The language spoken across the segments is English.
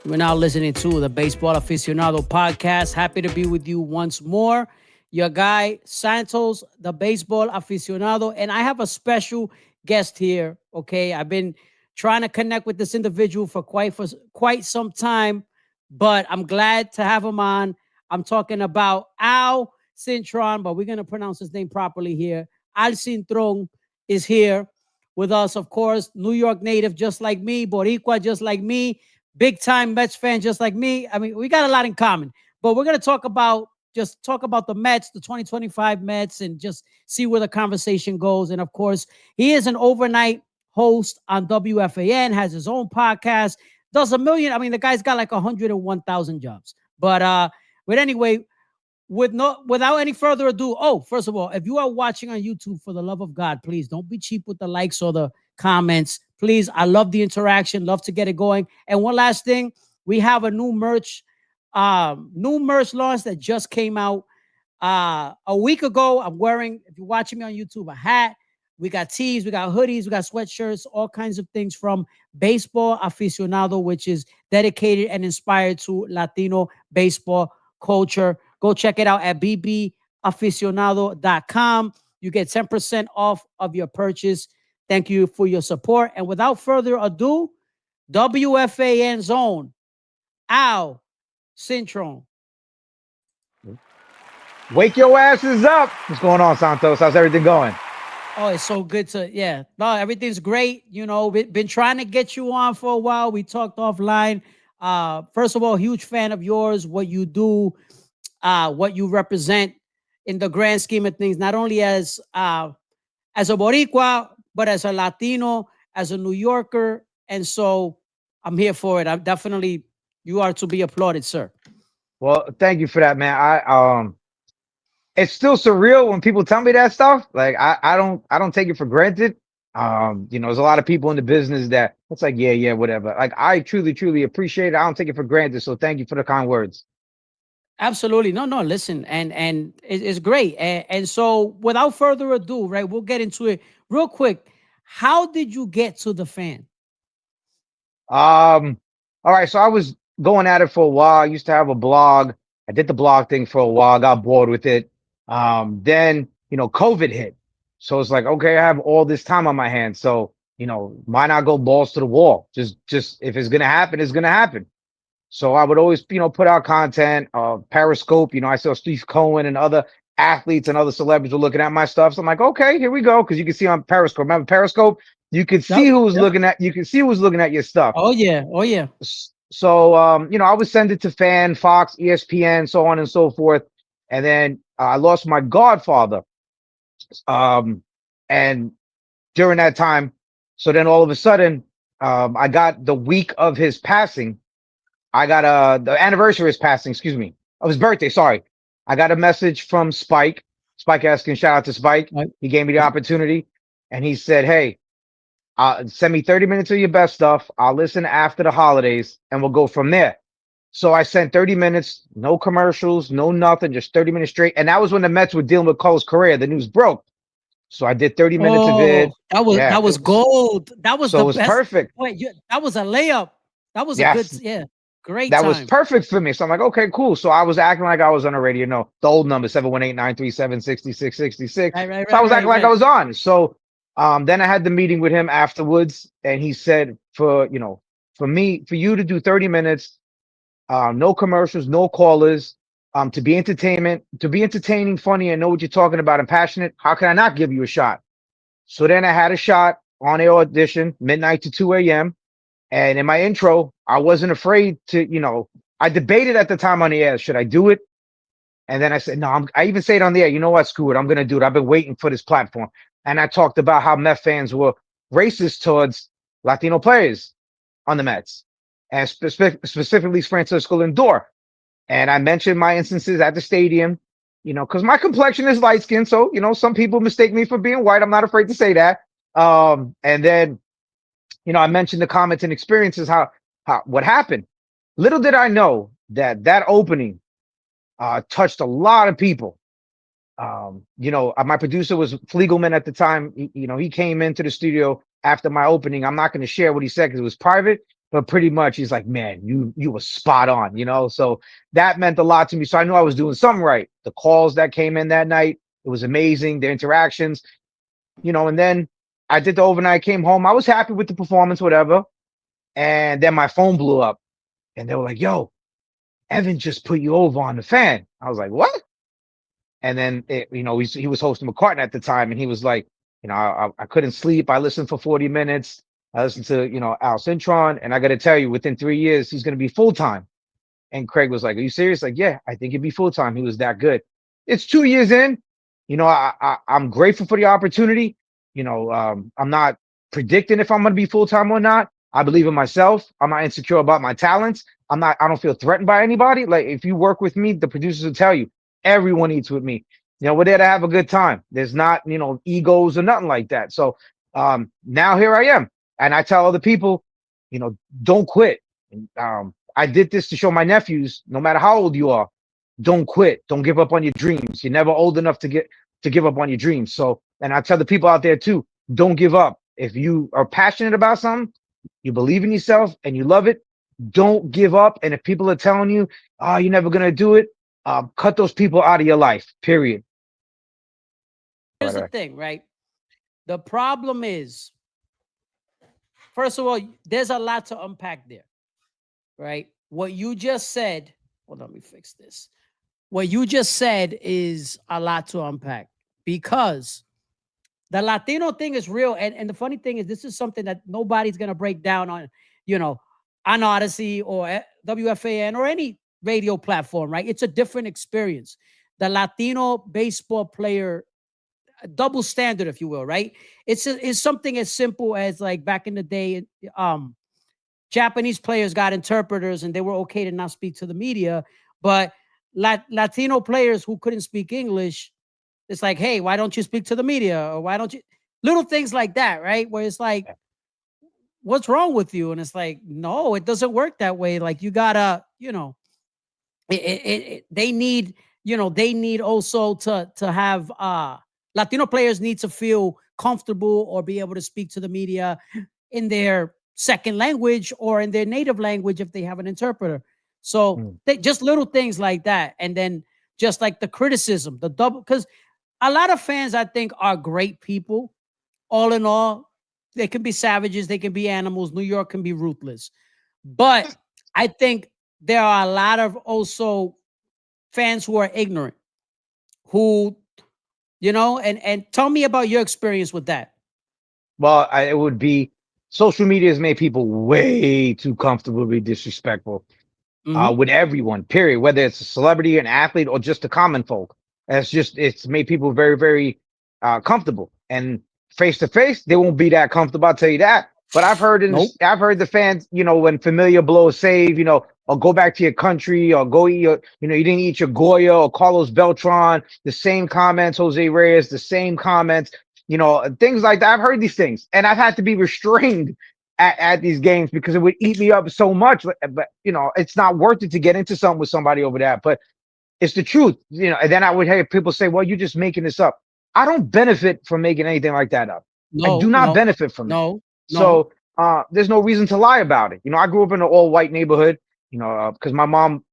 We're now listening to the Baseball Aficionado Podcast. Happy to be with you once more. Your guy, Santos, the Baseball Aficionado. And I have a special guest here, okay? I've been trying to connect with this individual for quite some time, but I'm glad to have him on. I'm talking about Al Cintron, but we're going to pronounce his name properly here. Al Cintron is here with us, of course. New York native, just like me. Boricua, just like me. Big time Mets fan, just like me. I mean, we got a lot in common. But we're going to talk about the Mets, the 2025 Mets, and just see where the conversation goes. And of course, he is an overnight host on WFAN, has his own podcast, does a million. I mean, the guy's got like 101,000 jobs. But anyway, without any further ado, first of all, if you are watching on YouTube, for the love of God, please don't be cheap with the likes or the comments. Please, I love the interaction, love to get it going. And one last thing, we have a new merch launch that just came out a week ago. I'm wearing, if you're watching me on YouTube, a hat. We got tees, we got hoodies, we got sweatshirts, all kinds of things from Baseball Aficionado, which is dedicated and inspired to Latino baseball culture. Go check it out at bbaficionado.com. You get 10% off of your purchase. Thank you for your support. And without further ado, WFAN Zone, Al Cintron. Wake your asses up. What's going on, Santos? How's everything going? Oh, it's so good to, no, everything's great. You know, we've been trying to get you on for a while. We talked offline. First of all, huge fan of yours, what you do, what you represent in the grand scheme of things, not only as a Boricua, but as a Latino, as a New Yorker. And so I'm here for it. You are to be applauded, sir. Well, thank you for that, man. It's still surreal when people tell me that stuff. Like I don't take it for granted. There's a lot of people in the business that it's like, yeah, whatever. Like I truly appreciate it. I don't take it for granted. So thank you for the kind words. Absolutely. No, listen, and it's great. And so without further ado, right, we'll get into it real quick. How did you get to the fan? All right. So I was going at it for a while. I used to have a blog. I did the blog thing for a while, got bored with it. Then, COVID hit. So it's like, okay, I have all this time on my hands. So, why not go balls to the wall? Just if it's going to happen, it's going to happen. So I would always, put out content, Periscope. I saw Steve Cohen and other athletes and other celebrities were looking at my stuff. So I'm like, okay, here we go. Cause you can see on Periscope. Remember Periscope? You could see who was looking at, your stuff. Oh yeah. So, I would send it to Fan, Fox, ESPN, so on and so forth. And then I lost my godfather. And during that time, so then all of a sudden, I got the week of his passing. I got the anniversary of his passing, of his birthday. Sorry. I got a message from Spike asking, shout out to Spike. Right. He gave me the opportunity and he said, hey, send me 30 minutes of your best stuff. I'll listen after the holidays and we'll go from there. So I sent 30 minutes, no commercials, no nothing, just 30 minutes straight. And that was when the Mets were dealing with Carlos Correa. The news broke. So I did 30 minutes of it. That was gold. That was so the it was best. Perfect. Wait, that was a layup. That was a good, great That time. was perfect for me. So I'm like, okay, cool. So I was acting like I was on a radio. No, the old number, 718-937-6666. Right, so I was acting like I was on. So then I had the meeting with him afterwards. And he said, for you to do 30 minutes, no commercials, no callers, to be entertaining, funny, and know what you're talking about and passionate. How can I not give you a shot? So then I had a shot on air audition, midnight to 2 a.m. And in my intro, I wasn't afraid to, I debated at the time on the air, should I do it? And then I said, no, I even say it on the air, you know what, screw it, I'm going to do it. I've been waiting for this platform. And I talked about how Met fans were racist towards Latino players on the Mets, and specifically Francisco Lindor. And I mentioned my instances at the stadium, because my complexion is light skinned. So, some people mistake me for being white. I'm not afraid to say that. And then, I mentioned the comments and experiences, what happened. Little did I know that opening touched a lot of people. My producer was Fliegelman at the time. He came into the studio after my opening. I'm not going to share what he said because it was private. but pretty much he's like, man, you were spot on, you know. So that meant a lot to me. So I knew I was doing something right. The calls that came in that night, it was amazing. The interactions, you know, and then I did the overnight, came home. I was happy with the performance, whatever. And then my phone blew up and they were like, yo, Evan just put you over on the fan. I was like, what? And then, you know, he was hosting McCartney at the time. And he was like, you know, I couldn't sleep. I listened for 40 minutes. I listened to, you know, Al Cintron. And I got to tell you, within 3 years, he's going to be full time. And Craig was like, are you serious? Like, yeah, I think he'd be full time. He was that good. It's 2 years in. You know, I'm grateful for the opportunity. You know, I'm not predicting if I'm going to be full time or not. I believe in myself. I'm not insecure about my talents. I don't feel threatened by anybody. Like, if you work with me, the producers will tell you everyone eats with me. You know, we're there to have a good time. There's not, you know, egos or nothing like that. So now here I am. And I tell other people, you know, don't quit. I did this to show my nephews, no matter how old you are, don't quit. Don't give up on your dreams. You're never old enough to give up on your dreams. So, and I tell the people out there too, don't give up. If you are passionate about something, you believe in yourself and you love it, don't give up. And if people are telling you, oh, you're never gonna do it, cut those people out of your life. Period. Here's the Right. thing, right? The problem is, first of all, there's a lot to unpack there, right? What you just said, hold on, let me fix this. What you just said is a lot to unpack because the Latino thing is real. And the funny thing is, this is something that nobody's going to break down on, you know, on Odyssey or WFAN or any radio platform, right? It's a different experience. The Latino baseball player, double standard, if you will, right? It's something as simple as like back in the day, Japanese players got interpreters and they were okay to not speak to the media, but Latino players who couldn't speak English, it's like, hey, why don't you speak to the media? Or why don't you? Little things like that, right? Where it's like, what's wrong with you? And it's like, no, it doesn't work that way. Like, you gotta, you know, they need, you know, they need also to have Latino players need to feel comfortable or be able to speak to the media in their second language or in their native language if they have an interpreter. So Mm. they just little things like that. And then just like the criticism, the double, because a lot of fans, I think, are great people. All in all, they can be savages, they can be animals. New York can be ruthless. But I think there are a lot of also fans who are ignorant, who, you know, and tell me about your experience with that. Well, it would be social media has made people way too comfortable to be disrespectful. Hmm. With everyone, period, whether it's a celebrity, an athlete, or just the common folk. It's made people very, very comfortable. And face to face, they won't be that comfortable. I'll tell you that. But Nope. I've heard the fans, you know, when familiar blow a save, you know, or go back to your country, or go eat your, you know, you didn't eat your Goya or Carlos Beltran, the same comments, Jose Reyes, the same comments, you know, things like that. I've heard these things, and I've had to be restrained at these games because it would eat me up so much. But you know, it's not worth it to get into something with somebody over that. But it's the truth, you know. And then I would hear people say, "Well, you're just making this up." I don't benefit from making anything like that up. I do No, not no, benefit from it. no, no. So there's no reason to lie about it. You know, I grew up in an all white neighborhood. You know, because my mom,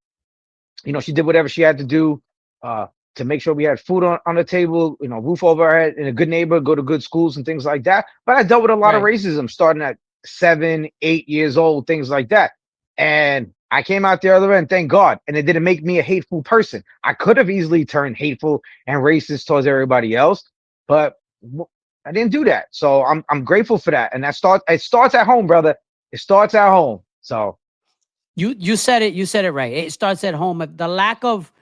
you know, she did whatever she had to do uh, to make sure we had food on the table, you know, roof over our head, in a good neighborhood, go to good schools and things like that. But I dealt with a lot of Right. racism starting at 7, 8 years old, things like that. And I came out the other end, thank God. And it didn't make me a hateful person. I could have easily turned hateful and racist towards everybody else, but I didn't do that. So I'm grateful for that. And it starts at home, brother. It starts at home. So You said it. You said it right. It starts at home. The lack of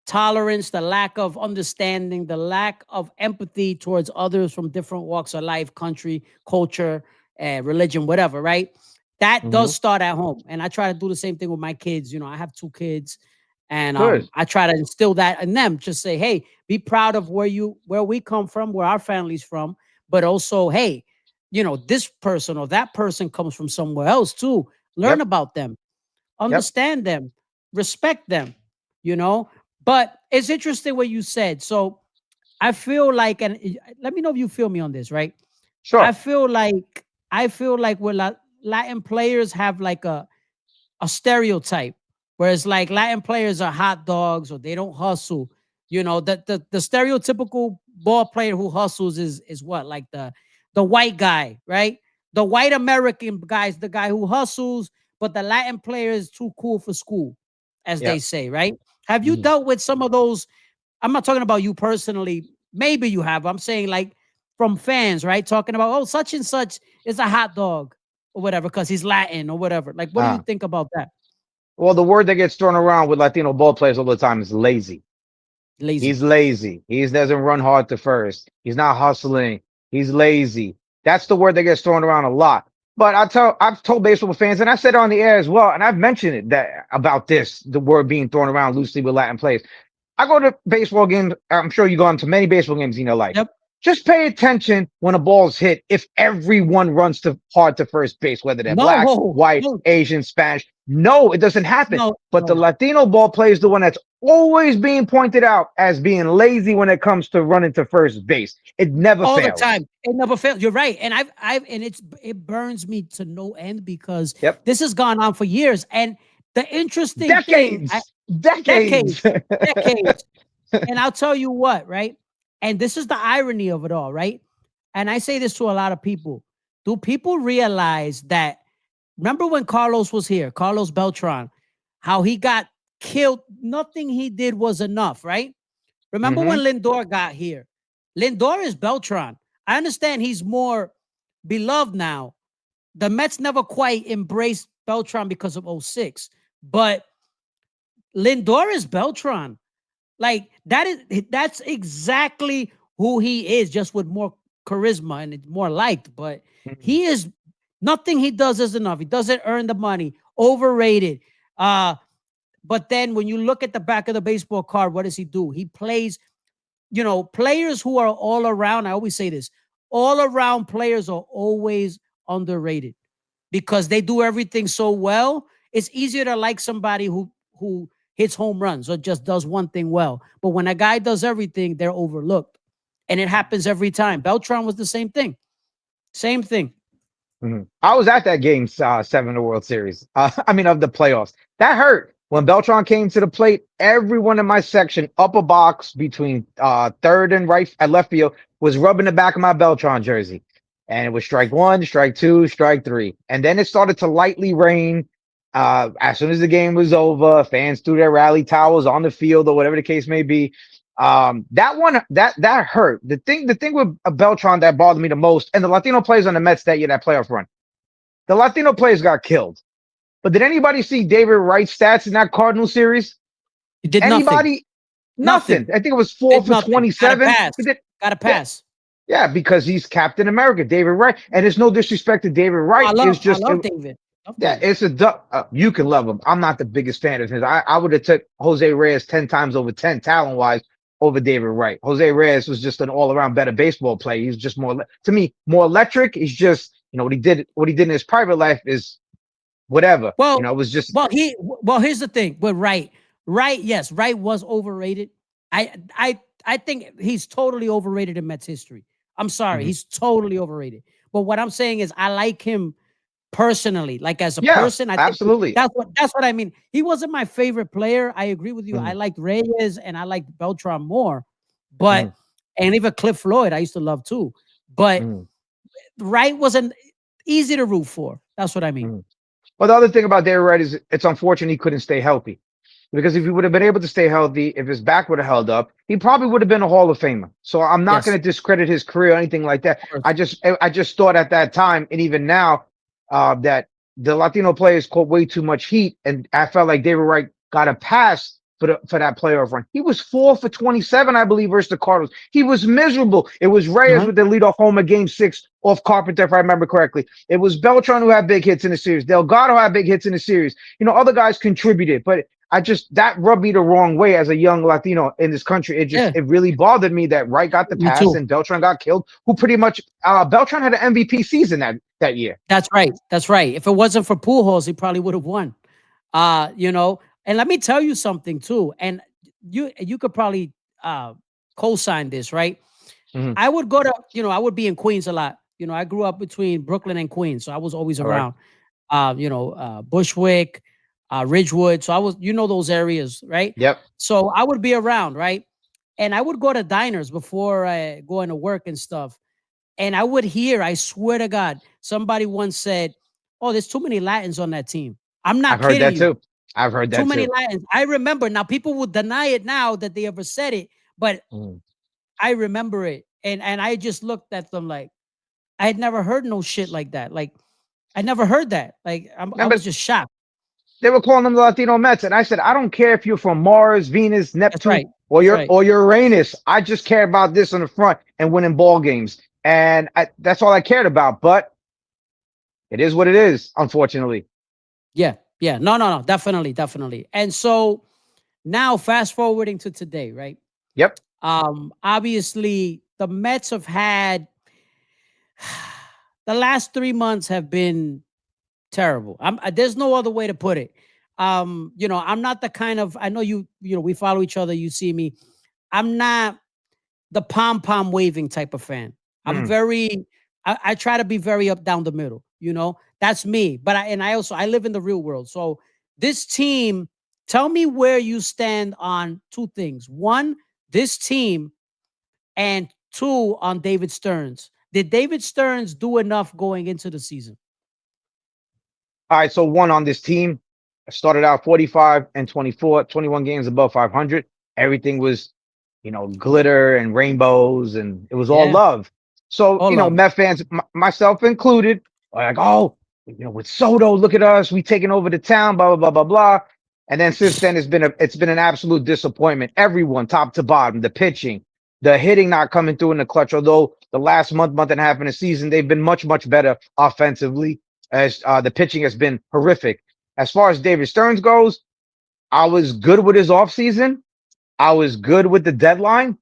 tolerance, the lack of understanding, the lack of empathy towards others from different walks of life, country, culture, religion, whatever, right? That does mhm. start at home. And I try to do the same thing with my kids. You know, I have two kids and Good. I try to instill that in them. Just say, hey, be proud of where we come from, where our family's from, but also, hey, you know, this person or that person comes from somewhere else too. Learn Yep. about them, Yep. understand them, respect them, you know. But it's interesting what you said. So I feel like, and let me know if you feel me on this, right? I Sure. feel like I feel like with Latin players have like a stereotype, whereas like Latin players are hot dogs or they don't hustle. You know, the stereotypical ball player who hustles is what? Like the white guy, right? The white American guy is the guy who hustles, but the Latin player is too cool for school, as they Yep. say, right? Have you Mhm. dealt with some of those? I'm not talking about you personally. Maybe you have. I'm saying like from fans, right? Talking about, oh, such and such is a hot dog or whatever because he's Latin or whatever. Like, what do you Uh, think about that? well, the word that gets thrown around with Latino ball players all the time is lazy. Lazy. He's lazy. He doesn't run hard to first. He's not hustling. He's lazy. That's the word that gets thrown around a lot. But I've told baseball fans, and I said it on the air as well, and I've mentioned it that about this, the word being thrown around loosely with Latin players. I go to baseball games. I'm sure you've gone to many baseball games in your life. Yep. Just pay attention when a ball's hit. If everyone runs to hard to first base, whether they're black, No, white, no, Asian, Spanish. No, it doesn't happen. no, But the no. Latino ball player is the one that's always being pointed out as being lazy when it comes to running to first base. It never All the fails. time. It never fails. You're right. And and it burns me to no end because Yep. this has gone on for years. And the interesting thing, Decades. decades, Decades. decades. And I'll tell you what, right? And this is the irony of it all, right? And I say this to a lot of people. Do people realize that? Remember when Carlos was here, Carlos Beltran, how he got killed? Nothing he did was enough, right? Remember when Hmm. Lindor got here? Lindor is Beltran. I understand he's more beloved now. The Mets never quite embraced Beltran because of '06, but Lindor is Beltran. Like that's exactly who he is, just with more charisma and it's more liked. But he is nothing he does is enough. He doesn't earn the money. Overrated. But then when you look at the back of the baseball card, what does he do? He plays, players who are all around. I always say this: all around players are always underrated because they do everything so well. It's easier to like somebody who hits home runs or just does one thing well. But when a guy does everything, they're overlooked. And it happens every time. Beltran was the same thing. Same thing. I was at that game 7 of the World Series. I mean, of the playoffs. That hurt. When Beltron came to the plate, everyone in my section, upper box between third and right at left field, was rubbing the back of my Beltron jersey. And it was strike one, strike two, strike three. And then it started to lightly rain. As soon as the game was over, fans threw their rally towels on the field or whatever the case may be. That hurt. The thing with Beltron that bothered me the most, and the Latino players on the Mets that year, that playoff run, the Latino players got killed. But did anybody see David Wright's stats in that Cardinal series? He did nothing. Anybody? Nothing. Nothing. I think it was four Did for nothing. Got to 27. pass. He did, Got to yeah, pass. yeah, because he's Captain America, David Wright. And it's no disrespect to David Oh, I Wright. love It's I just love David. Love yeah, David. it's you can love him. I'm not the biggest fan of his. I would have took Jose Reyes 10 times over 10 talent wise over David Wright. Jose Reyes was just an all around better baseball player. He's just more to me more electric. He's just what he did in his private life is whatever. Well, It was just here's the thing. But Wright, yes, Wright was overrated. I think he's totally overrated in Mets history. I'm sorry, mhm. he's totally overrated. But what I'm saying is I like him personally, like as a Yeah, person. I think absolutely. that's what I mean. He wasn't my favorite player. I agree with you. I Mhm, liked Reyes and I liked Beltran more, but mhm, and even Cliff Floyd, I used to love too. But mhm, Wright wasn't easy to root for. That's what I mean. mhm. Well, the other thing about David Wright is it's unfortunate he couldn't stay healthy. Because if he would have been able to stay healthy, if his back would have held up, he probably would have been a Hall of Famer. So I'm not Yes, going to discredit his career or anything like that. of course. I just thought at that time and even now that the Latino players caught way too much heat, and I felt like David Wright got a pass for that playoff run. He was 4 for 27, I believe, versus the Cardinals. He was miserable. It was Reyes Uh-huh. with the leadoff homer game 6 off Carpenter, if I remember correctly. It was Beltran who had big hits in the series. Delgado had big hits in the series. Other guys contributed, but I just that rubbed me the wrong way as a young Latino in this country. Yeah, It really bothered me that Wright got the me pass too. and Beltran got killed. Who pretty much Beltran had an MVP season that year. That's right. That's right. If it wasn't for Pujols, he probably would have won. And let me tell you something too. And you could probably co-sign this, right? Mhm. I would go to, I would be in Queens a lot. I grew up between Brooklyn and Queens, so I was always All right. around. Bushwick, Ridgewood. So I was, those areas, right? Yep. So I would be around, right? And I would go to diners before going to work and stuff. And I would hear, I swear to God, somebody once said, "Oh, there's too many Latins on that team." I'm I've not heard kidding that you. too. I've heard Too that many too. Latins. I remember. Now people would deny it now that they ever said it, but Mm. I remember it. And I just looked at them like I had never heard no shit like that. Like I never heard that. Like I Remember, was just shocked. they were calling them the Latino Mets, and I said, I don't care if you're from Mars, Venus, That's Neptune, right. That's right. or Uranus. I just care about this on the front and winning ball games, and that's all I cared about. But it is what it is, unfortunately. Yeah. Yeah. No, no, no. Definitely. Definitely. And so now fast forwarding to today, right? Yep. Obviously the Mets have had the last 3 months have been terrible. There's no other way to put it. I'm not the kind of I know we follow each other, you see me. I'm not the pom pom waving type of fan. I'm Mm. very I try to be very up down the middle, That's me. But I live in the real world. So this team, tell me where you stand on two things. One, this team, and two, on David Stearns. Did David Stearns do enough going into the season? All right. So one on this team, I started out 45 and 24, 21 games above 500. Everything was, glitter and rainbows, and it was all Yeah. love. So, All love. Met fans, myself included, are like, oh, with Soto, look at us, we taking over the town, blah, blah, blah, blah, blah. And then since then, it's been an absolute disappointment. Everyone, top to bottom, the pitching, the hitting not coming through in the clutch. Although the last month and a half in the season, they've been much, much better offensively, as the pitching has been horrific. As far as David Stearns goes, I was good with his offseason. I was good with the deadline,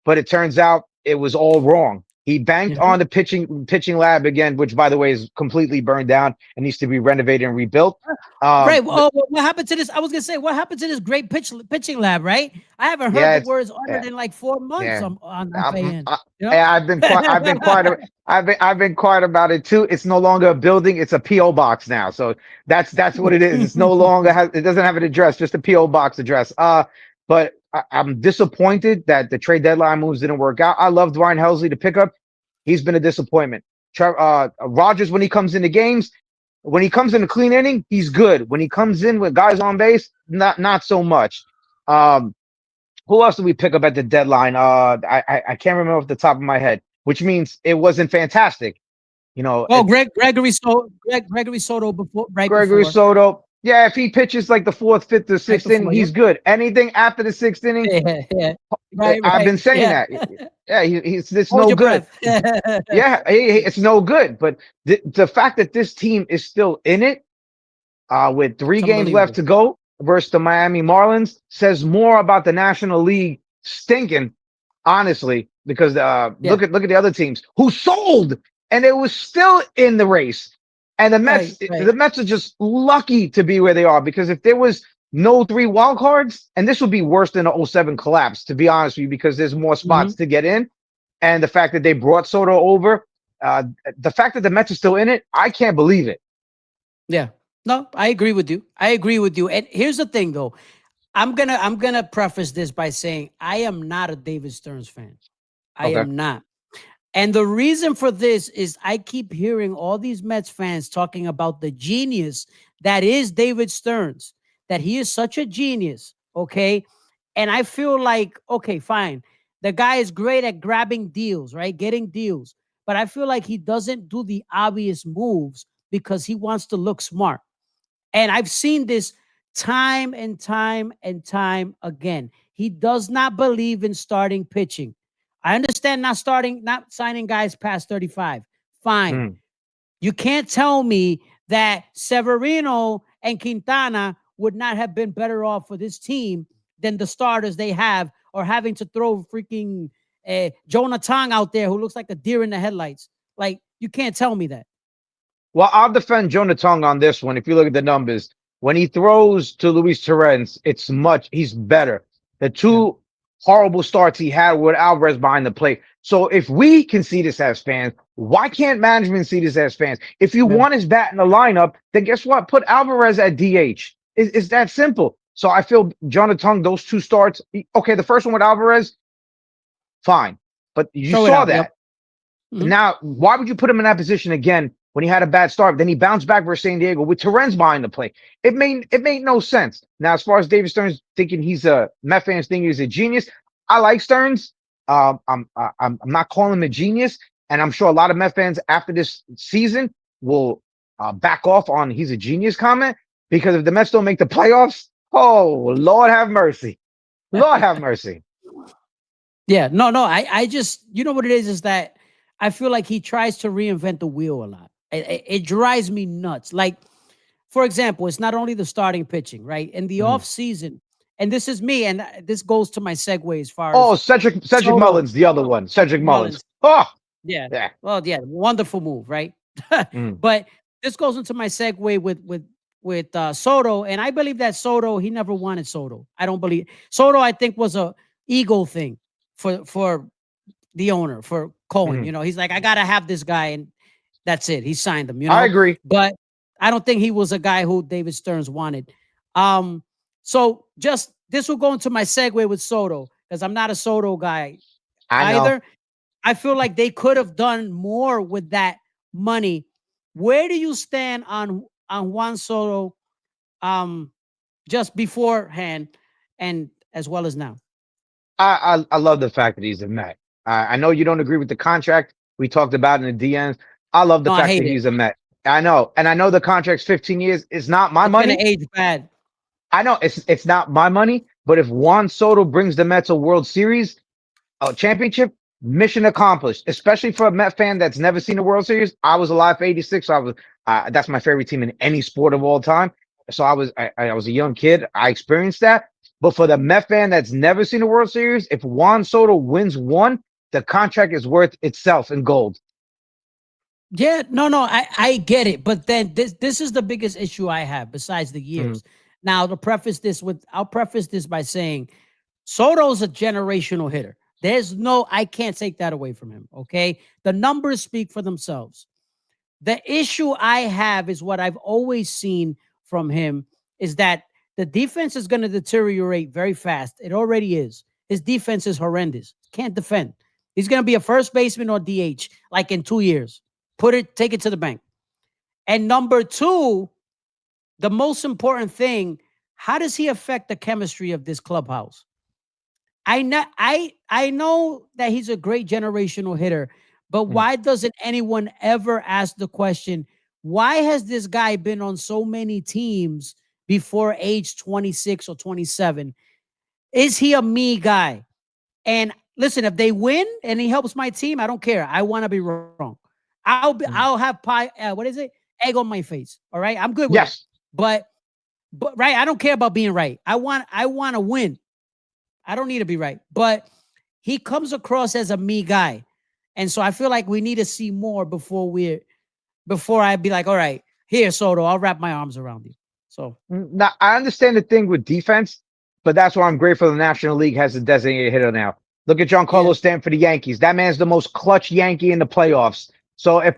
but it turns out it was all wrong. He banked Mhm. on the pitching lab again, which by the way is completely burned down and needs to be renovated and rebuilt. Right. The, What happened to this? I was gonna say, what happened to this great pitching lab? Right. I haven't heard yeah, the it's words yeah, uttered in like 4 months yeah. on I'm, FAN. I, You know. yeah, I've been quiet about it too. It's no longer a building; it's a PO box now. So that's what it is. It's no longer it doesn't have an address, just a PO box address. But I'm disappointed that the trade deadline moves didn't work out. I love Dwayne Helsley to pick up. He's been a disappointment. Rogers, when he comes into games, when he comes in a clean inning, he's good. When he comes in with guys on base, not so much. Um, who else did we pick up at the deadline? I can't remember off the top of my head, which means it wasn't fantastic. Oh, Gregory Soto before, right Gregory before, Soto. Yeah, if he pitches like the fourth, fifth, or right sixth inning, before. Yep. he's good. Anything after the sixth inning, Yeah. Yeah. Right. I've been Right. saying Yeah. that. Yeah, it's Hold no your good. breath. Yeah, it's no good. But the fact that this team is still in it, with three It's games left unbelievable. to go versus the Miami Marlins, says more about the National League stinking, honestly. Because Yeah. look at the other teams who sold and it was still in the race. And Right. Right. the Mets are just lucky to be where they are, because if there was no three wild cards, and this would be worse than the '07 collapse, to be honest with you, because there's more Hmm. spots to get in. And the fact that they brought Soto over, uh, the fact that the Mets are still in it, I can't believe it. Yeah. No, I agree with you. I agree with you. And here's the thing, though. I'm gonna preface this by saying I am not a David Stearns fan. I Okay. am not. And the reason for this is I keep hearing all these Mets fans talking about the genius that is David Stearns, that he is such a genius. Okay. And I feel like, okay, fine. The guy is great at grabbing deals, right? Getting deals. But I feel like he doesn't do the obvious moves because he wants to look smart. And I've seen this time and time and time again. He does not believe in starting pitching. I understand not signing guys past 35. Fine. Mm. You can't tell me that Severino and Quintana would not have been better off for this team than the starters they have, or having to throw freaking Jonah Tong out there who looks like a deer in the headlights. Like, you can't tell me that. Well, I'll defend Jonah Tongue on this one. If you look at the numbers, when he throws to Luis Torrens, he's better. The Yeah. two horrible starts he had with Alvarez behind the plate. So if we can see this as fans, why can't management see this as fans? If you Yeah. want his bat in the lineup, then guess what? Put Alvarez at DH. It's that simple. So I feel Jonathan, those two starts, okay, the first one with Alvarez, fine. But you Throw it saw out. Yep. that. Mhm. Now, why would you put him in that position again when he had a bad start? Then he bounced back versus San Diego with Terrence behind the plate. It made no sense. Now, as far as David Stearns thinking he's a Met fans thinking he's a genius, I like Stearns. I'm not calling him a genius, and I'm sure a lot of Met fans after this season will back off on he's a genius comment because if the Mets don't make the playoffs, oh Lord have mercy, Lord have mercy. Yeah, no, no. I just, you know what it is that I feel like he tries to reinvent the wheel a lot. It drives me nuts. Like, for example, it's not only the starting pitching, right? In the Mhm. off season, and this is me, and this goes to my segue as far Oh, as Cedric Soto, Mullins, the other one, Cedric Mullins. Mullins. Oh, Yeah. yeah. Well, yeah, wonderful move, right? Mm. But this goes into my segue with Soto, and I believe that Soto he never wanted Soto. I don't believe Soto. I think was a ego thing for the owner for Cohen. Mhm. You know, he's like, I gotta have this guy, and that's it. He signed him. You I know, agree. but I don't think he was a guy who David Stearns wanted. Um, so just this will go into my segue with Soto because I'm not a Soto guy I know. either. I feel like they could have done more with that money. Where do you stand on Juan Soto um just beforehand and as well as now? I love the fact that he's a Met. I know you don't agree with the contract we talked about in the DMs. I love the No, I fact that hate it. he's a Met. I know, and I know the contract's 15 years. It's not my It's gonna money. age bad. I know it's not my money. But if Juan Soto brings the Mets a World Series, a championship, mission accomplished. Especially for a Met fan that's never seen a World Series. I was alive for '86, so I was. That's my favorite team in any sport of all time. So I was a young kid. I experienced that. But for the Met fan that's never seen a World Series, if Juan Soto wins one, the contract is worth itself in gold. Yeah, no, no, I get it, but then this is the biggest issue I have besides the Mhm. years. Now, I'll preface this by saying Soto's a generational hitter. I can't take that away from him. Okay, the numbers speak for themselves. The issue I have is what I've always seen from him is that the defense is going to deteriorate very fast. It already is. His defense is horrendous. Can't defend. He's going to be a first baseman or DH like in 2 years. Take it to the bank. And number two, the most important thing, how does he affect the chemistry of this clubhouse? I know that he's a great generational hitter, but Mhm. why doesn't anyone ever ask the question, why has this guy been on so many teams before age 26 or 27? Is he a me guy? And listen, if they win and he helps my team, I don't care. I want to be wrong. I'll Mhm. have pie. What is it? Egg on my face. All right, I'm good with it. Yes. But right, I don't care about being right. I want to win. I don't need to be right. But he comes across as a me guy. And so I feel like we need to see more before I be like, all right, here, Soto, I'll wrap my arms around you. So Now I understand the thing with defense, but that's why I'm grateful the National League has a designated hitter now. Look at yeah. Giancarlo Stanton for the Yankees. That man's the most clutch Yankee in the playoffs. So if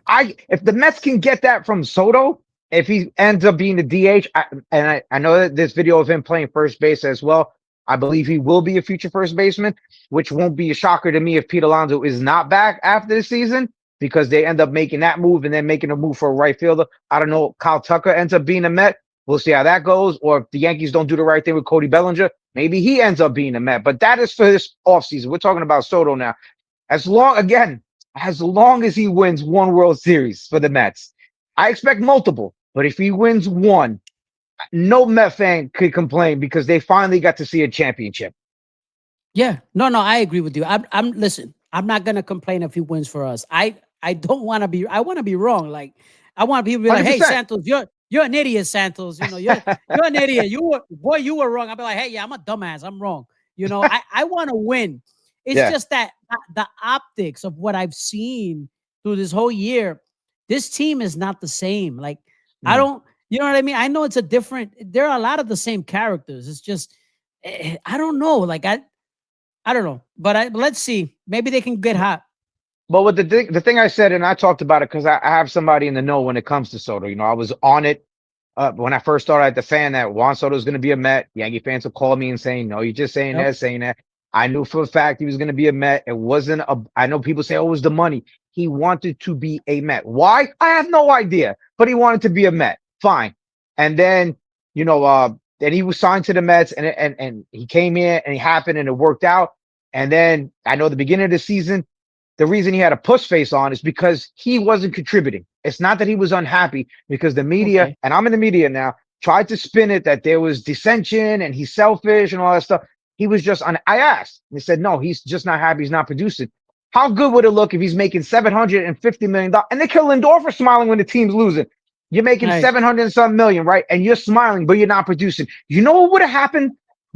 the Mets can get that from Soto, if he ends up being the DH, I know that this video of him playing first base as well. I believe he will be a future first baseman, which won't be a shocker to me if Pete Alonso is not back after the season because they end up making that move and then making a move for a right fielder. I don't know. Kyle Tucker ends up being a Met. We'll see how that goes. Or if the Yankees don't do the right thing with Cody Bellinger, maybe he ends up being a Met. But that is for this offseason. We're talking about Soto now. As long as he wins one World Series for the Mets, I expect multiple. But if he wins one, no Met fan could complain because they finally got to see a championship. Yeah. No, no, I agree with you. I'm listen, I'm not gonna complain if he wins for us. I don't want to be I want to be wrong. Like I want people to be like, hey 100%. Santos, you're an idiot, Santos. You're an idiot. You were wrong. I'll be like, hey, yeah, I'm a dumbass. I'm wrong. I want to win. It's Yeah. just that the optics of what I've seen through this whole year, this team is not the same. Like, I Mm. don't, you know what I mean? I know there are a lot of the same characters. It's just I don't know. Like I don't know, but let's see. Maybe they can get hot. But with the thing I said, and I talked about it because I have somebody in the know when it comes to Soto. I was on it when I first started at the fan that Juan Soto was going to be a Met. Yankee fans would call me and saying, "No, you're just saying Yep. that, saying that." I knew for a fact he was going to be a Met. It wasn't a. I know people say, "Oh, it was the money." He wanted to be a Met. Why? I have no idea, but he wanted to be a Met. Fine. And then you know, then he was signed to the Mets, and he came in and it happened and it worked out. And then I know the beginning of the season the reason he had a puss face on is because he wasn't contributing. It's not that he was unhappy because the media, Okay. and I'm in the media now, tried to spin it that there was dissension and he's selfish and all that stuff. He was just on. I asked, and he said, no, he's just not happy. He's not producing. How good would it look if he's making $750 million and they kill Lindor for smiling when the team's losing? You're making Right. 700 and some million, right? And you're smiling, but you're not producing. You know what would have happened?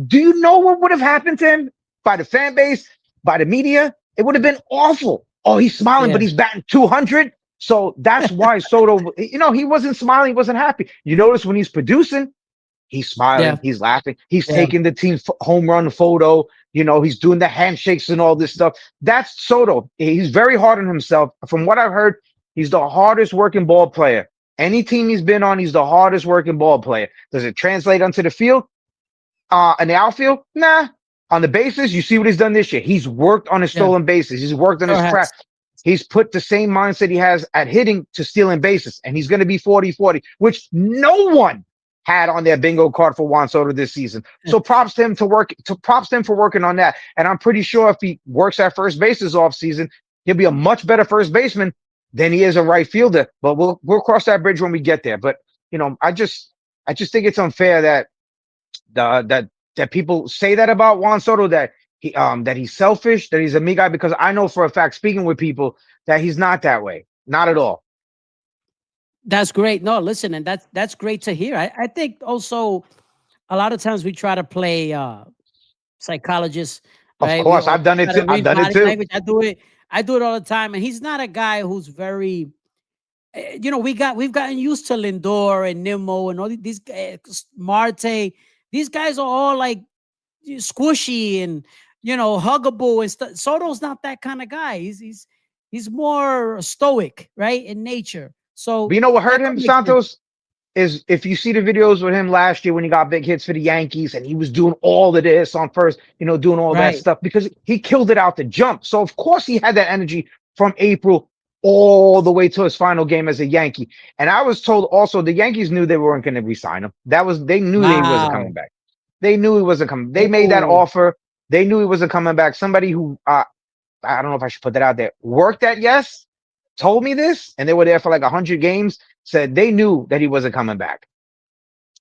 Do you know what would have happened to him by the fan base, by the media? It would have been awful. Oh, he's smiling, but Yeah. he's batting 200. So that's why Soto, he wasn't smiling, he wasn't happy. You notice when he's producing, he's Yeah. smiling, he's laughing, he's Yeah. taking the team's home run photo. He's doing the handshakes and all this stuff. That's Soto. He's very hard on himself. From what I've heard, he's the hardest working ball player. Any team he's been on, he's the hardest working ball player. Does it translate onto the field? In the outfield? Nah. On the bases, you see what he's done this year. He's worked on his Yeah. stolen bases. He's worked on his Sure has. craft. He's put the same mindset he has at hitting to stealing bases, and he's going to be 40-40, which no one had on their bingo card for Juan Soto this season. So props to him props to him for working on that. And I'm pretty sure if he works at first base this offseason, he'll be a much better first baseman than he is a right fielder. But we'll cross that bridge when we get there. But I just think it's unfair that the that people say that about Juan Soto that he's selfish, that he's a me guy, because I know for a fact, speaking with people, that he's not that way. Not at all. That's great. No, listen, and that's great to hear. I think also a lot of times we try to play psychologists, Of right? We course, or I've done it try too. to I've read done it body too. language. I do it all the time, and he's not a guy who's very. We've gotten used to Lindor and Nimmo and all these Marte. These guys are all like squishy and huggable and stuff. Soto's not that kind of guy. He's more stoic, right, in nature. But So you know what hurt that could him, make sense. Santos? Is if you see the videos with him last year when he got big hits for the Yankees and he was doing all of this on first, doing all that Right. stuff because he killed it out the jump. So of course he had that energy from April all the way to his final game as a Yankee. And I was told also the Yankees knew they weren't going to re-sign him. They knew that he wasn't coming Wow. back. They knew he wasn't coming. They made that Oh, offer. They knew he wasn't coming back. Somebody who I don't know if I should put that out there worked at Yes told me this, and they were there for like 100 games. Said they knew that he wasn't coming back.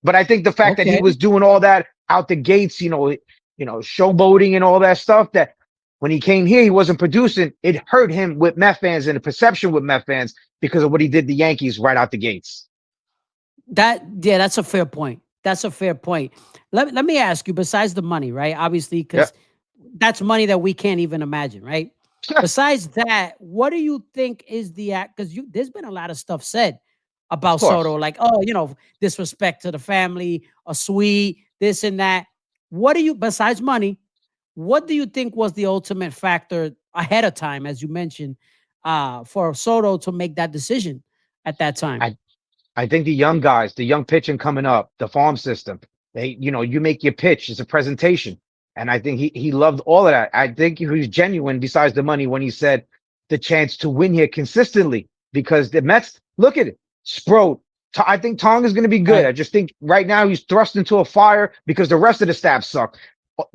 But I think the fact that he okay. was doing all that out the gates, showboating and all that stuff, that when he came here, he wasn't producing. It hurt him with Met fans and the perception with Met fans because of what he did the Yankees right out the gates. That's a fair point. That's a fair point. Let me ask you, besides the money, right? Obviously, Yeah, because that's money that we can't even imagine, right? Besides that, what do you think is the act? Because there's been a lot of stuff said of about Soto, course. like, oh, disrespect to the family, a sweet, this and that. What do you, besides money, what do you think was the ultimate factor ahead of time, as you mentioned, for Soto to make that decision at that time? I I think the young guys, the young pitching coming up, the farm system, you make your pitch. It's a presentation. And I think he loved all of that. I think he was genuine besides the money when he said the chance to win here consistently because the Mets, look at it. Sproat. I think Tong is going to be good. Right. I just think right now he's thrust into a fire because the rest of the staff suck.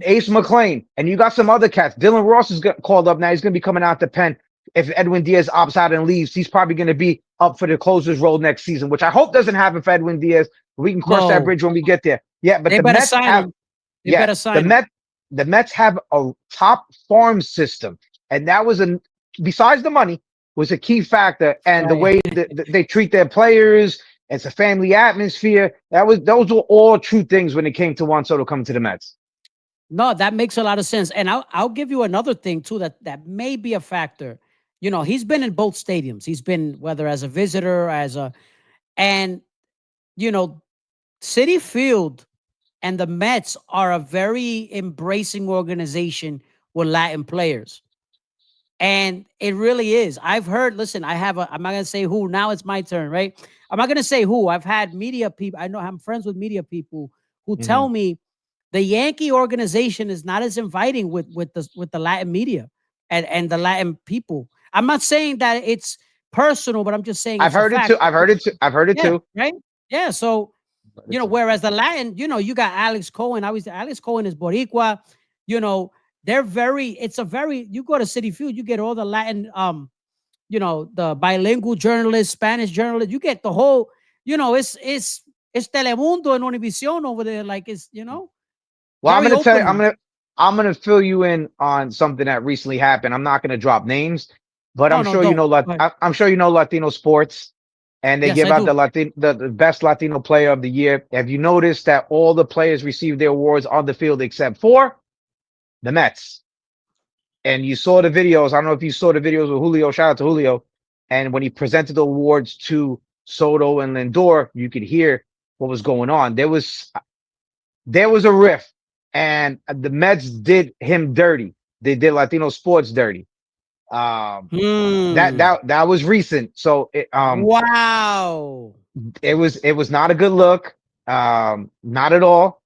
Ace McLean, and you got some other cats. Dylan Ross is called up now. He's going to be coming out the pen. If Edwin Diaz opts out and leaves, he's probably going to be up for the closer's role next season, which I hope doesn't happen for Edwin Diaz. We can cross that No, bridge when we get there. Yeah, but they the better Mets sign have, him. They yeah, better the sign him. Mets, the Mets have a top farm system, and that was besides the money was a key factor, and the Right. way that they treat their players. It's a family atmosphere. Those were all true things when it came to Juan Soto coming to the Mets. No, that makes a lot of sense. And I'll give you another thing too that may be a factor. He's been in both stadiums. He's been whether as a visitor, and you know, City Field and the Mets are a very embracing organization with Latin players. And it really is. I've heard, listen, I'm not going to say who. Now it's my turn, right? I'm not going to say who. I've had media people. I know I'm friends with media people who Mhm. tell me the Yankee organization is not as inviting with the Latin media and the Latin people. I'm not saying that it's personal, but I'm just saying I've it's a heard it too. fact. I've heard it too. I've heard it Yeah, too. right? Yeah. So, Heard it too. whereas the Latin, you got Alex Cohen. Alex Cohen is Boricua, you know, they're it's a very, you go to City Field, you get all the Latin, the bilingual journalists, Spanish journalists, you get the whole, it's Telemundo and Univision over there. Like Well, I'm very gonna tell you. open. I'm gonna fill you in on something that recently happened. I'm not gonna drop names, but No, I'm no, sure you don't. know. But I'm sure you know Latino sports, and they yes, give I out the do. Latino, the best Latino player of the year. Have you noticed that all the players receive their awards on the field except for the Mets? And you saw the videos. I don't know if you saw the videos with Julio. Shout out to Julio. And when he presented the awards to Soto and Lindor, you could hear what was going on. There was a riff, and the Mets did him dirty. They did Latino sports dirty. Um, that Hmm. that that was recent, so Wow. it was not a good look, not at all.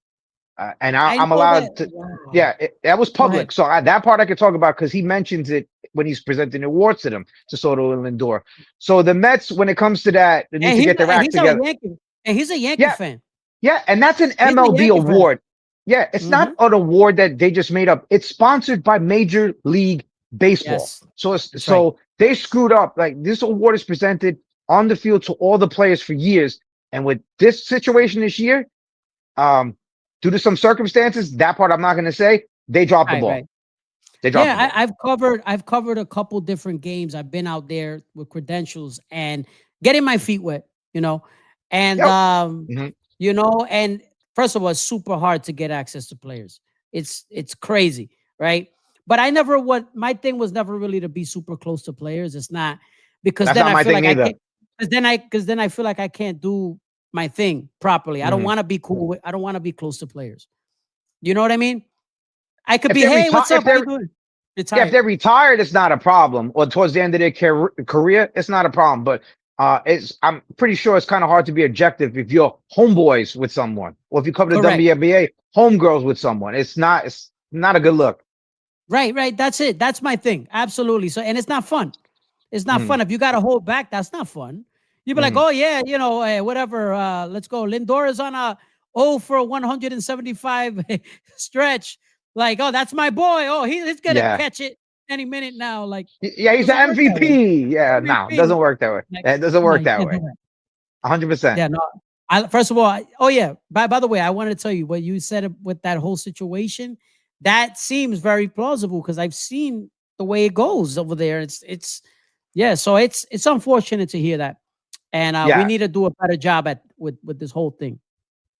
And I I'm know that. allowed to, Wow. yeah, that was Go ahead. public. So that part I could talk about because he mentions it when he's presenting awards to them to Soto and Lindor. So the Mets, when it comes to that, they need And to he's get their and act he's a together. Yankee. And he's a Yankee Yeah, fan. yeah, and that's an He's a MLB Yankee fan. award. Yeah, it's Hmm. not an award that they just made up. It's sponsored by Major League Baseball. Yes, So that's right. they screwed up. Like this award is presented on the field to all the players for years, and with this situation this year, um, due to some circumstances, that part I'm not going to say. They dropped the Right, ball. right. They dropped the Yeah, ball. I've covered a couple different games. I've been out there with credentials and getting my feet wet, and Yep. Hmm. and first of all, it's super hard to get access to players. It's crazy, right? But what my thing was never really to be super close to players. It's not because That's then not I my feel thing like I neither. can't because then I feel like I can't do my thing properly. I don't Hmm. want to be cool with, I don't want to be close to players. You know what I mean? I could If be, they're hey, retired, what's up? How you doing? yeah, if Retired. they're retired, it's not a problem. Or towards the end of their career, it's not a problem. But I'm pretty sure it's kind of hard to be objective if you're homeboys with someone, or if you cover the Correct. WNBA, homegirls with someone. It's not a good look. Right, right. That's it. That's my thing. Absolutely. So, and it's not fun. It's not Hmm. fun. If you got to hold back, that's not fun. You'd be like, Hmm. oh, yeah, whatever. Let's go. Lindor is on a 0 for 175 stretch. Like, oh, that's my boy. Oh, he's going to Yeah. catch it any minute now. Like, Yeah, he's doesn't an work that way. MVP. Yeah, no, it MVP. doesn't work that way. Like, It doesn't no, work you that can't do way. that. 100%. Yeah, no. First of all, oh yeah. By the way, I wanted to tell you what you said with that whole situation. That seems very plausible because I've seen the way it goes over there. It's yeah. So it's unfortunate to hear that, and we Yeah. need to do a better job at with this whole thing.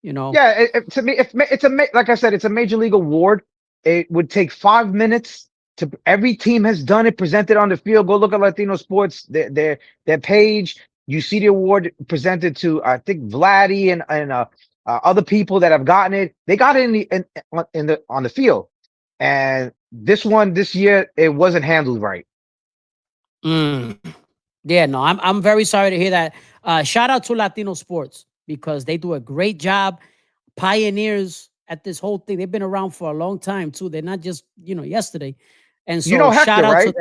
You know. Yeah, to me, if it's like I said, it's a major league award. It would take 5 minutes to. Every team has done it, presented on the field. Go look at Latino Sports, their page. You see the award presented to I think Vladdy and other people that have gotten it. They got it in the on the field, and this one this year it wasn't handled right. Mm. Yeah, no, I'm very sorry to hear that. Shout out to Latino Sports because they do a great job, pioneers at this whole thing. They've been around for a long time too. They're not just yesterday, and You so know shout Hector, out to right?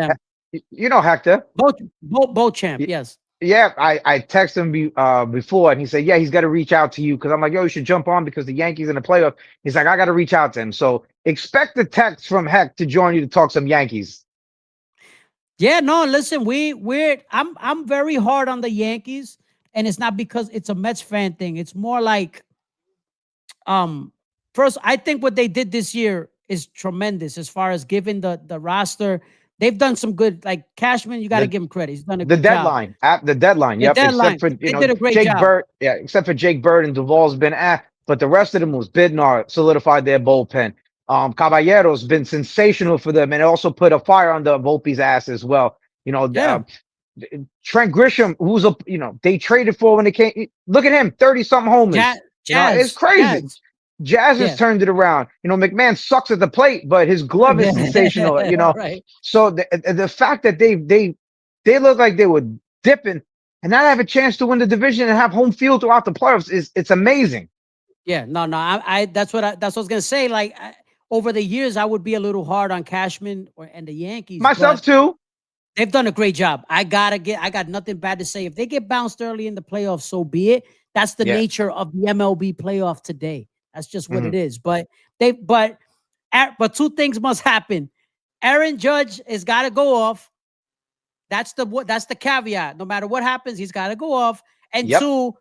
them. You know Hector. Both champ, yes. Yeah, I texted him before, and he said, "Yeah, he's got to reach out to you." Because I'm like, "Yo, you should jump on because the Yankees in the playoff." He's like, "I got to reach out to him." So expect the text from Heck to join you to talk some Yankees. Yeah, no, listen, I'm very hard on the Yankees, and it's not because it's a Mets fan thing. It's more like um first, I think what they did this year is tremendous as far as giving the roster. They've done some good, like Cashman, you got to The give him credit. He's done a the good job. deadline at the deadline. The Yep. Except deadline, for they did a great Jake job. Bird. Yeah. Except for Jake Bird and Duvall's been but the rest of them was Bidnar solidified their bullpen. Caballero's been sensational for them and also put a fire under Volpe's ass as well. You know, Yeah. Trent Grisham, who's they traded for when they came. Look at him, 30 something homers. Jazz, It's Jazz, crazy. Jazz. Jazz has Yeah. turned it around. McMahon sucks at the plate, but his glove is sensational. Right. So the fact that they look like they were dipping and not have a chance to win the division and have home field throughout the playoffs it's amazing. Yeah. No, no. That's what I was gonna say. Like over the years, I would be a little hard on Cashman and the Yankees, Myself but too. they've done a great job. I got nothing bad to say. If they get bounced early in the playoffs, so be it. That's the Yeah. nature of the MLB playoff today. That's just what Mhm. it is. But two things must happen. Aaron Judge has got to go off. That's the caveat. No matter what happens, he's got to go off. And Yep. two,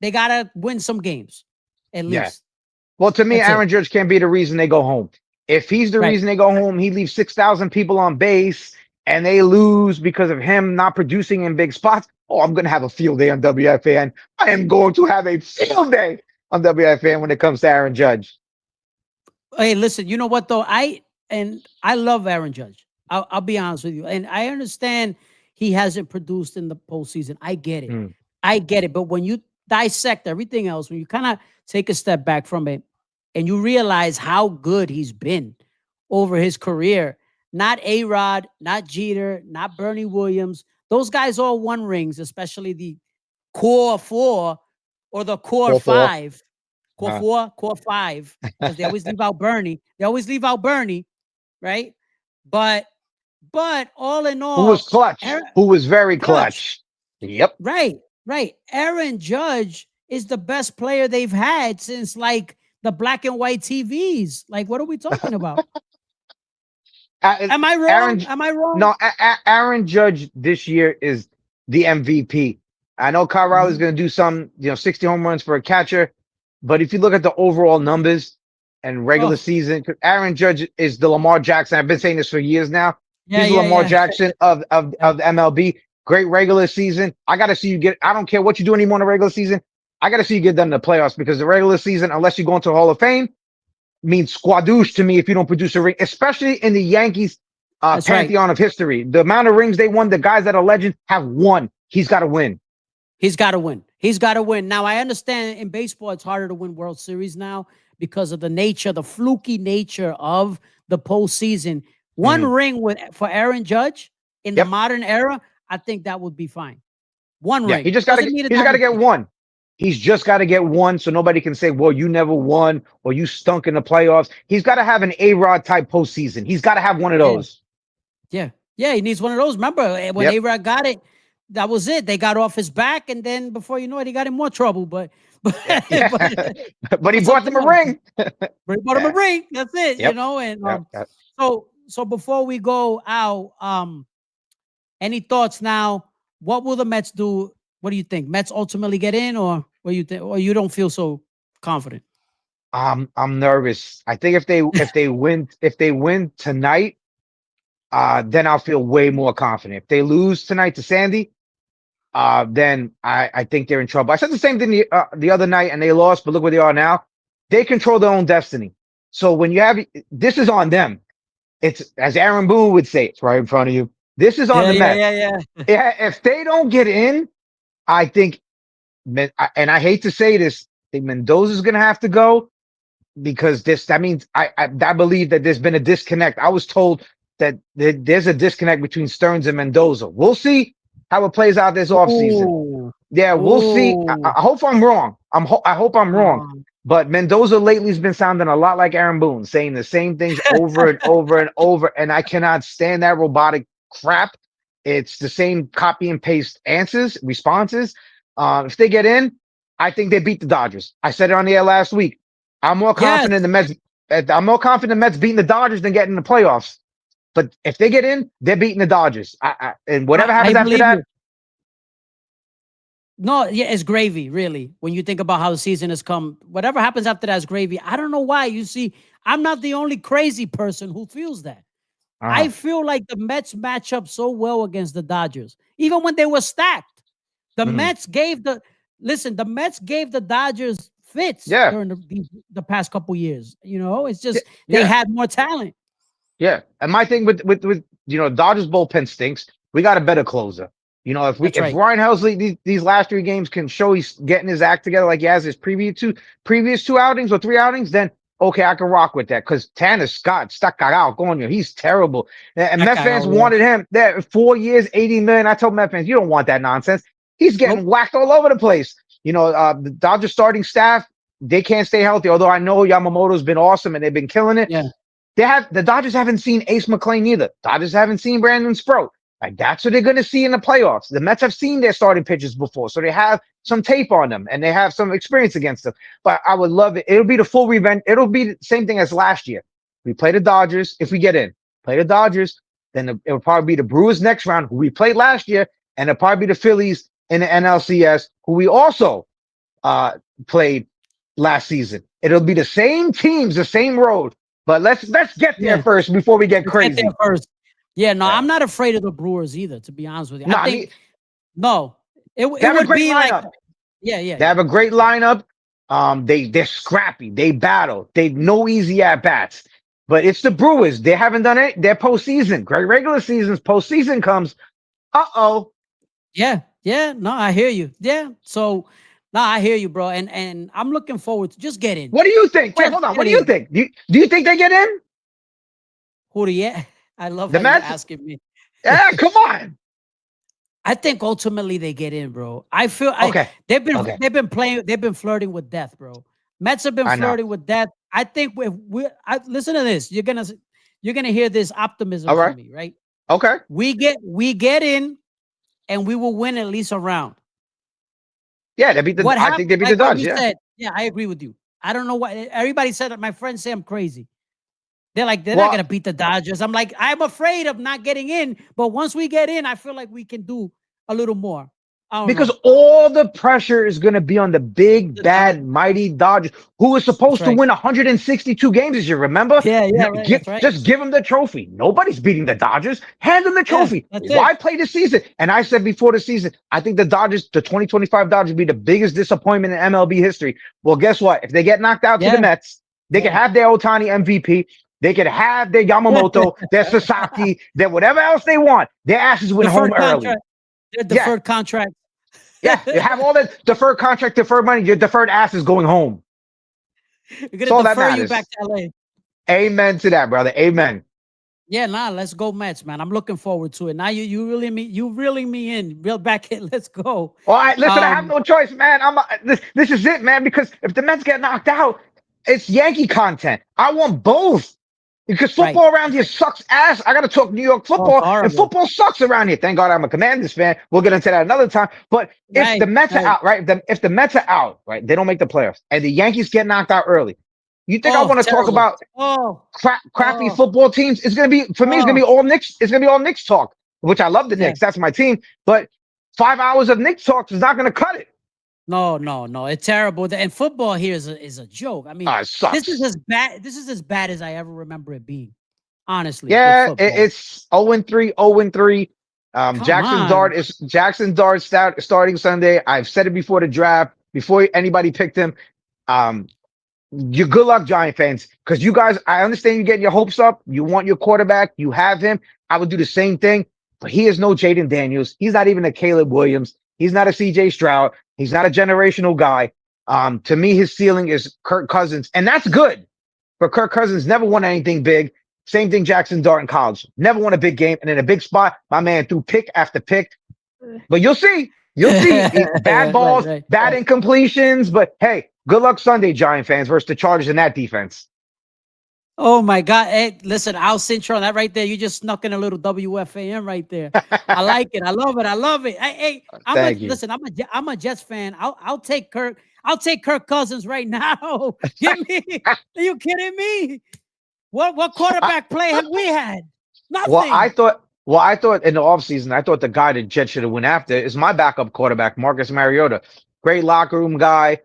they got to win some games at Yeah. least. Well, to me, That's it. Aaron Judge can't be the reason they go home. If he's the Right. reason they go home, he leaves 6,000 people on base and they lose because of him not producing in big spots. Oh, I'm going to have a field day on WFAN. I am going to have a field day on WFAN when it comes to Aaron Judge. Hey, listen, you know what though? I love Aaron Judge. I'll be honest with you. And I understand he hasn't produced in the postseason. I get it. Mm. I get it. But when you dissect everything else, when you kind of take a step back from it and you realize how good he's been over his career, not A-Rod, not Jeter, not Bernie Williams, those guys all won rings, especially the core four or the core 4-4. five. Core Uh, four, core five, because they always leave out Bernie. They always leave out Bernie, right? But all in who was all, clutch? Who was very clutch, clutch? Yep. right, right. Aaron Judge is the best player they've had since like the black and white TVs. Like, what are we talking about? Am I wrong? Aaron, Am I wrong? no, Aaron Judge this year is the MVP. I know Kyle Riley's Mhm. going to do some, 60 home runs for a catcher, but if you look at the overall numbers and regular Oh, season, Aaron Judge is the Lamar Jackson. I've been saying this for years now. yeah, He's the yeah, Lamar yeah, Jackson of the MLB. Great regular season. I got to see you get. I don't care what you do anymore in the regular season. I got to see you get done in the playoffs because the regular season, unless you go into the Hall of Fame, means squadouche to me if you don't produce a ring, especially in the Yankees that's right. pantheon of history. The amount of rings they won, the guys that are legends have won. He's got to win. He's got to win. He's got to win. Now, I understand in baseball, it's harder to win World Series now because of the nature, the fluky nature of the postseason. One Mhm. ring for Aaron Judge in the Yep. modern era, I think that would be fine. One Yeah. ring doesn't need a He just got to get dynasty. one. He's just got to get one so nobody can say, well, you never won or you stunk in the playoffs. He's got to have an A-Rod type postseason. He's got to have one of Yeah, those. yeah, yeah. He needs one of those. Remember when Yep. A-Rod got it? That was it. They got off his back, and then before you know it, he got in more trouble. But Yeah. Yeah. but, But he but brought them something a else. ring. But he bought him a Yeah. ring. That's it. Yep. And Yep. Yep. so before we go out, any thoughts now? What will the Mets do? What do you think? Mets ultimately get in, or what you think, or you don't feel so confident? I'm nervous. I think if they win tonight, then I'll feel way more confident. If they lose tonight to Sandy, then I think they're in trouble. I said the same thing the other night and they lost, but look where they are now. They control their own destiny. So when you have this is on them. It's as Aaron Boone would say, it's right in front of you. This is on Yeah, the yeah, Mets. yeah, yeah. If they don't get in, I think, and I hate to say this, I think Mendoza's going to have to go because that means I believe that there's been a disconnect. I was told that there's a disconnect between Stearns and Mendoza. We'll see how it plays out this offseason. Ooh, Yeah, we'll see. ooh. I hope I'm wrong. I hope I'm wrong. Um, But Mendoza lately has been sounding a lot like Aaron Boone, saying the same things over and over and over. And I cannot stand that robotic crap. It's the same copy and paste answers, responses. If they get in, I think they beat the Dodgers. I said it on the air last week. I'm more yes, confident the Mets. I'm more confident the Mets beating the Dodgers than getting in the playoffs. But if they get in, they're beating the Dodgers. And whatever I happens after believe that, you. No, yeah, it's gravy, really. When you think about how the season has come, whatever happens after that is gravy. I don't know why. You see, I'm not the only crazy person who feels that. uh, I feel like the Mets match up so well against the Dodgers, even when they were stacked. The mhm. Mets gave the listen. The Mets gave the Dodgers fits Yeah, during the past couple years. It's yeah, just they yeah. had more talent. Yeah, and my thing with Dodgers bullpen stinks. We got a better closer. If That's right. Ryan Helsley these last three games can show he's getting his act together like he has his previous two outings or three outings, then okay, I can rock with that. Because Tanner Scott stuck out going, he's terrible. And That Met guy, fans oh yeah. wanted him that 4 years, 80 million. I told Met fans, you don't want that nonsense. He's getting Nope. whacked all over the place. The Dodgers starting staff, they can't stay healthy. Although I know Yamamoto's been awesome and they've been killing it. Yeah. The Dodgers haven't seen Ace McClain either. Dodgers haven't seen Brandon Sproat. Like that's what they're going to see in the playoffs. The Mets have seen their starting pitchers before, so they have some tape on them and they have some experience against them. But I would love it. It'll be the full revenge. It'll be the same thing as last year. We play the Dodgers if we get in. Play the Dodgers, then it'll probably be the Brewers next round, who we played last year, and it'll probably be the Phillies in the NLCS, who we also played last season. It'll be the same teams, the same road. But let's get there Yeah. first before we get Let's get there crazy. first. Yeah, no, Yeah. I'm not afraid of the Brewers either, to be honest with you. No, I I mean, think no, it they have a would great be like lineup. yeah. They have a great lineup. They're scrappy. They battle. They no easy at bats. But it's the Brewers. They haven't done it. Their postseason. Great regular seasons. Postseason comes. Uh-oh. Yeah. No, I hear you. Yeah. So no, I hear you, bro. And I'm looking forward to just get in. What do you think? Tim, Just hold on. get What do you in. think? Do you think they get in? Who do you? I love The how you Mets? asking me. Yeah, come on. I think ultimately they get in, bro. I feel Okay. they've been Okay. they've been flirting with death, bro. Mets have been I know. flirting with death. I think listen to this. You're gonna hear this optimism All from right. me, right? Okay. We get in and we will win at least a round. Yeah, What I happened? think they beat the Like what Dodgers. you Yeah. said. Yeah, I agree with you. I don't know what everybody said. That my friends say I'm crazy. They're like, they're not Well, gonna beat the Dodgers. I'm like, I'm afraid of not getting in, but once we get in, I feel like we can do a little more. I don't because know. all the pressure is going to be on the big, The bad, Dodgers. mighty Dodgers, who was That's supposed to right. win 162 games this year. Remember? Yeah, right. That's right. Just give them the trophy. Nobody's beating the Dodgers. Hand them the Yeah, trophy. that's it. Why play the season? And I said before the season, I think the Dodgers, the 2025 Dodgers, will be the biggest disappointment in MLB history. Well, guess what? If they get knocked out to the Yeah, Mets, they can yeah. have their Otani MVP. They could have their Yamamoto, their Sasaki, their whatever else they want. Their asses went home Deferred early. contract. Their Yeah. deferred contract. Yeah, you have all that deferred contract, deferred money. Your deferred ass is going home. We're That's gonna all that defer you back matters. to LA. Amen to that, brother. Amen. Yeah, nah, let's go Mets, man. I'm looking forward to it. Now you reeling me in, real back in. Let's go. All right, listen, I have Um, no choice, man. This is it, man. Because if the Mets get knocked out, it's Yankee content. I want both. Because right. football around here sucks ass. I got to talk New York Oh, it's football, and horrible. football sucks around here. Thank God I'm a Commanders fan. We'll get into that another time. But if the Right, Mets are right. out, right? If the Mets are out, right, they don't make the playoffs, and the Yankees get knocked out early. You think I Oh, want to talk terrible. about Oh, crappy oh, football teams? It's gonna be for me. It's gonna oh. be all Knicks. It's gonna be all Knicks talk, which I love the Yeah. Knicks. That's my team. But 5 hours of Knicks talk is not gonna cut it. No. It's terrible. And football here is a joke. I mean, It sucks. This is as bad as I ever remember it being. Honestly, with Yeah, football. it's 0-3, 0-3. Come on. Jackson Dart starting Sunday. I've said it before the draft, before anybody picked him. Um, you good luck, Giant fans, because you guys, I understand you getting your hopes up. You want your quarterback, you have him. I would do the same thing, but he is no Jaden Daniels. He's not even a Caleb Williams. He's not a CJ Stroud. He's not a generational guy. To me, his ceiling is Kirk Cousins, and that's good. But Kirk Cousins never won anything big. Same thing Jackson Dart in college. Never won a big game. And in a big spot, my man threw pick after pick. But you'll see. You'll see. Bad balls, bad Right. incompletions. But hey, good luck Sunday, Giant fans, versus the Chargers in that defense. Oh my God. Hey, listen, Al Cintron, that right there. You just snuck in a little WFAN right there. I like it. I love it. I love it. Hey, Thank you. I'm a Jets fan. I'll take Kirk. I'll take Kirk Cousins right now. Give me. Are you kidding me? What I, quarterback play have we had? well, I Nothing. thought. Well, I thought in the offseason, I thought the guy that Jets should have went after is my backup quarterback, Marcus Mariota. Great locker room guy.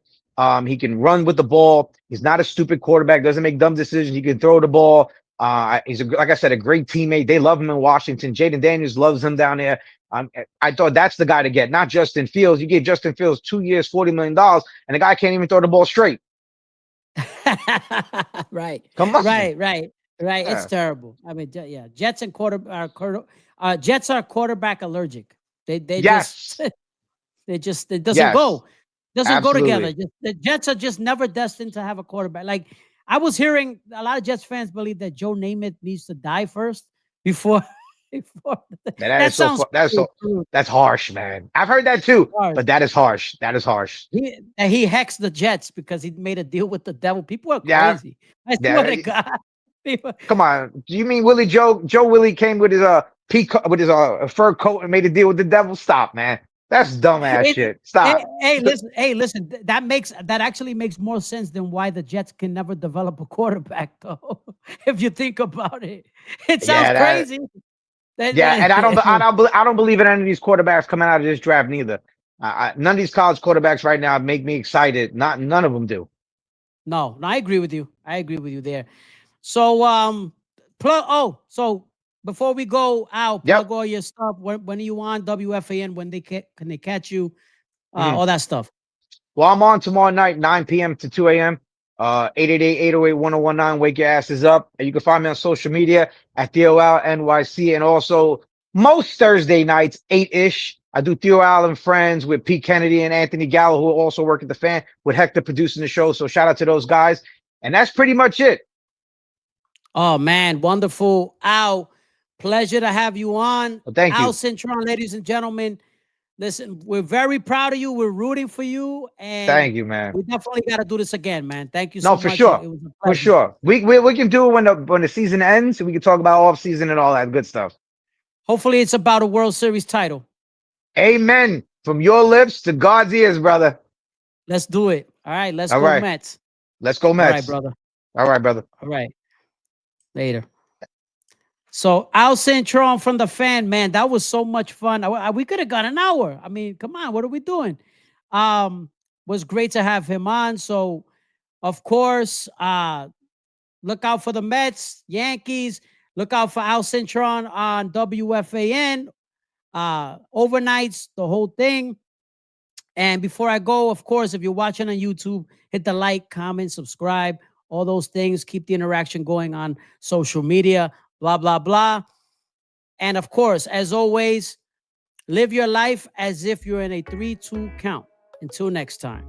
He can run with the ball. He's not a stupid quarterback. Doesn't make dumb decisions. He can throw the ball. Like I said, a great teammate. They love him in Washington. Jaden Daniels loves him down there. I thought that's the guy to get, not Justin Fields. You gave Justin Fields 2 years, $40 million, and the guy can't even throw the ball straight. Right. Come on. Right. It's Yeah. terrible. I mean, yeah, Jets and Jets are quarterback allergic. They just Yes. it doesn't Yes. go. Doesn't go together. Absolutely. The Jets are just never destined to have a quarterback. Like I was hearing a lot of Jets fans believe that Joe Namath needs to die first before before Man, that that is so sounds fu- that's crazy, so that's harsh, man. I've heard that too, harsh. but that is harsh. That is harsh. He hexed the Jets because he made a deal with the devil. People are Yeah, crazy. I swear yeah. to God. People, Come on. Do you mean Willie Joe Willie came with his with his fur coat and made a deal with the devil? Stop, man. That's dumbass it, shit. Stop. hey, listen. That actually makes more sense than why the Jets can never develop a quarterback, though. If you think about it, it sounds Yeah, that crazy. That, yeah, and that- I don't believe in any of these quarterbacks coming out of this draft neither. None of these college quarterbacks right now make me excited. Not none of them do. no, I agree with you. I agree with you there. So plug. Oh, so before we go out, Yep. plug all your stuff. When are you on WFAN? When can they catch you? Mhm. All that stuff. Well, I'm on tomorrow night, 9 p.m. to 2 a.m. 888-808-1019. Wake your asses up. And you can find me on social media at Theo Al NYC. And also most Thursday nights, 8-ish. I do Theo Al and Friends with Pete Kennedy and Anthony Gallo, who also work at the fan, with Hector producing the show. So shout out to those guys. And that's pretty much it. Oh man, wonderful. Al, pleasure to have you on. Well, thank Al you. Cintron, ladies and gentlemen. Listen, we're very proud of you. We're rooting for you, and Thank you, man. we definitely got to do this again, man. Thank you No, so for much. sure. It was a For pleasure. sure. We can do it when the season ends. We can talk about off season and all that good stuff. Hopefully, it's about a World Series title. Amen. From your lips to God's ears, brother. Let's do it. All right, let's All go right. Mets. Let's go, All right, Mets. brother. All right, brother. All right, later. So Al Cintron from the fan, man, that was so much fun. We could have got an hour. I mean, come on, what are we doing? Was great to have him on. So, of course, look out for the Mets, Yankees. Look out for Al Cintron on WFAN. Overnights, the whole thing. And before I go, of course, if you're watching on YouTube, hit the like, comment, subscribe, all those things. Keep the interaction going on social media, blah, blah, blah. And of course, as always, live your life as if you're in a 3-2 count. Until next time.